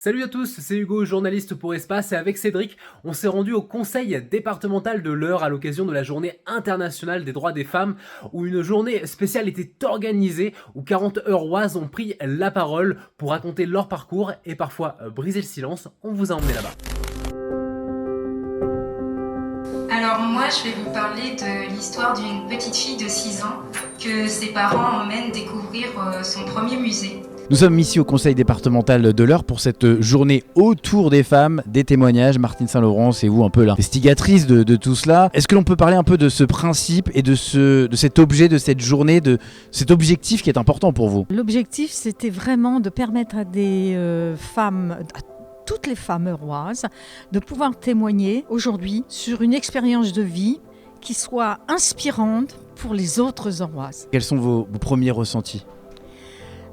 Salut à tous, c'est Hugo, journaliste pour Espace, et avec Cédric, on s'est rendu au conseil départemental de l'Eure à l'occasion de la journée internationale des droits des femmes, où une journée spéciale était organisée, où 40 Euroises ont pris la parole pour raconter leur parcours et parfois briser le silence. On vous a emmené là-bas. Alors moi, je vais vous parler de l'histoire d'une petite fille de 6 ans que ses parents emmènent découvrir son premier musée. Nous sommes ici au conseil départemental de l'Eure pour cette journée autour des femmes, des témoignages. Martine Saint-Laurent, c'est vous un peu l'investigatrice de tout cela. Est-ce que l'on peut parler un peu de ce principe et de cet objet, de cette journée, de cet objectif qui est important pour vous? L'objectif, c'était vraiment de permettre à des femmes, à toutes les femmes euroises, de pouvoir témoigner aujourd'hui sur une expérience de vie qui soit inspirante pour les autres euroises. Quels sont vos premiers ressentis?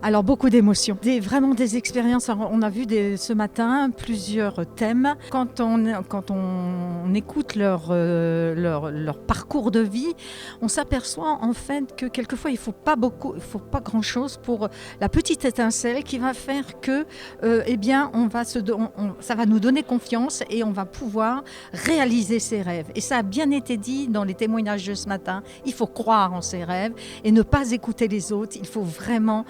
Alors beaucoup d'émotions, vraiment des expériences. Alors, on a vu ce matin plusieurs thèmes. Quand on écoute leur parcours de vie, on s'aperçoit en fait que quelquefois il faut pas grand chose pour la petite étincelle qui va faire que, ça va nous donner confiance et on va pouvoir réaliser ses rêves. Et ça a bien été dit dans les témoignages de ce matin. Il faut croire en ses rêves et ne pas écouter les autres. Il faut vraiment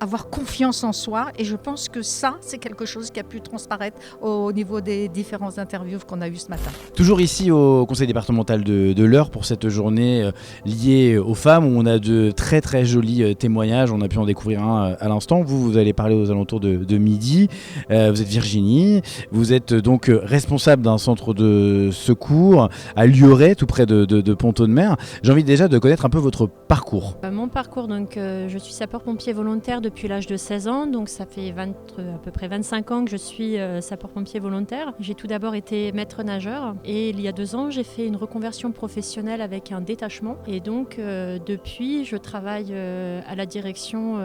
avoir confiance en soi, et je pense que ça, c'est quelque chose qui a pu transparaître au niveau des différentes interviews qu'on a eues ce matin. Toujours ici au conseil départemental de l'Eure pour cette journée liée aux femmes, où on a de très très jolis témoignages. On a pu en découvrir un à l'instant. Vous allez parler aux alentours de midi. Vous êtes Virginie, vous êtes donc responsable d'un centre de secours à Lieuret, tout près de Pont-Audemer. J'ai envie déjà de connaître un peu votre parcours. Mon parcours, donc, je suis sapeur-pompier volontaire depuis l'âge de 16 ans, donc ça fait à peu près 25 ans que je suis sapeur-pompier volontaire. J'ai tout d'abord été maître nageur, et il y a 2 ans, j'ai fait une reconversion professionnelle avec un détachement, et donc depuis, je travaille à la direction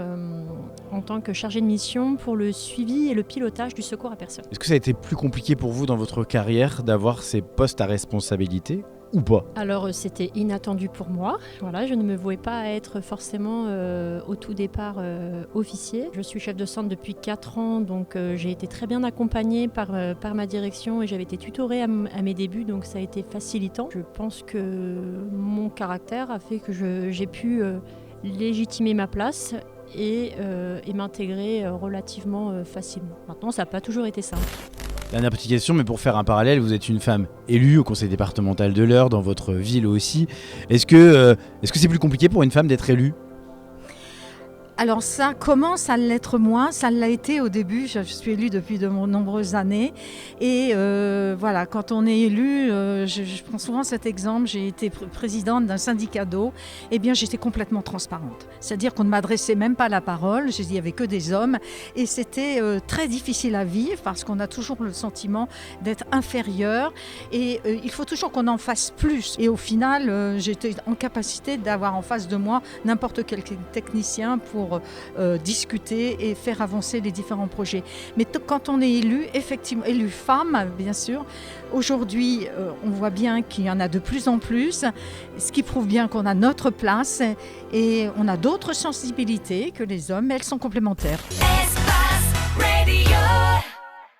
en tant que chargée de mission pour le suivi et le pilotage du secours à personne. Est-ce que ça a été plus compliqué pour vous dans votre carrière d'avoir ces postes à responsabilité ou pas? Alors c'était inattendu pour moi, voilà, je ne me vouais pas être forcément au tout départ officier. Je suis chef de centre depuis 4 ans, donc j'ai été très bien accompagnée par ma direction, et j'avais été tutorée à mes débuts, donc ça a été facilitant. Je pense que mon caractère a fait que j'ai pu légitimer ma place et m'intégrer relativement facilement. Maintenant, ça n'a pas toujours été simple. Dernière petite question, mais pour faire un parallèle, vous êtes une femme élue au conseil départemental de l'Eure, dans votre ville aussi. Est-ce que c'est plus compliqué pour une femme d'être élue? Alors ça commence à l'être moins, ça l'a été au début, je suis élue depuis de nombreuses années, et voilà, quand on est élu, je prends souvent cet exemple, j'ai été présidente d'un syndicat d'eau, et bien j'étais complètement transparente, c'est-à-dire qu'on ne m'adressait même pas la parole, il n'y avait que des hommes, et c'était très difficile à vivre parce qu'on a toujours le sentiment d'être inférieur, et il faut toujours qu'on en fasse plus, et au final j'étais en capacité d'avoir en face de moi n'importe quel technicien pour discuter et faire avancer les différents projets. Mais quand on est élu, effectivement, élu femme, bien sûr, aujourd'hui, on voit bien qu'il y en a de plus en plus, ce qui prouve bien qu'on a notre place et on a d'autres sensibilités que les hommes, mais elles sont complémentaires.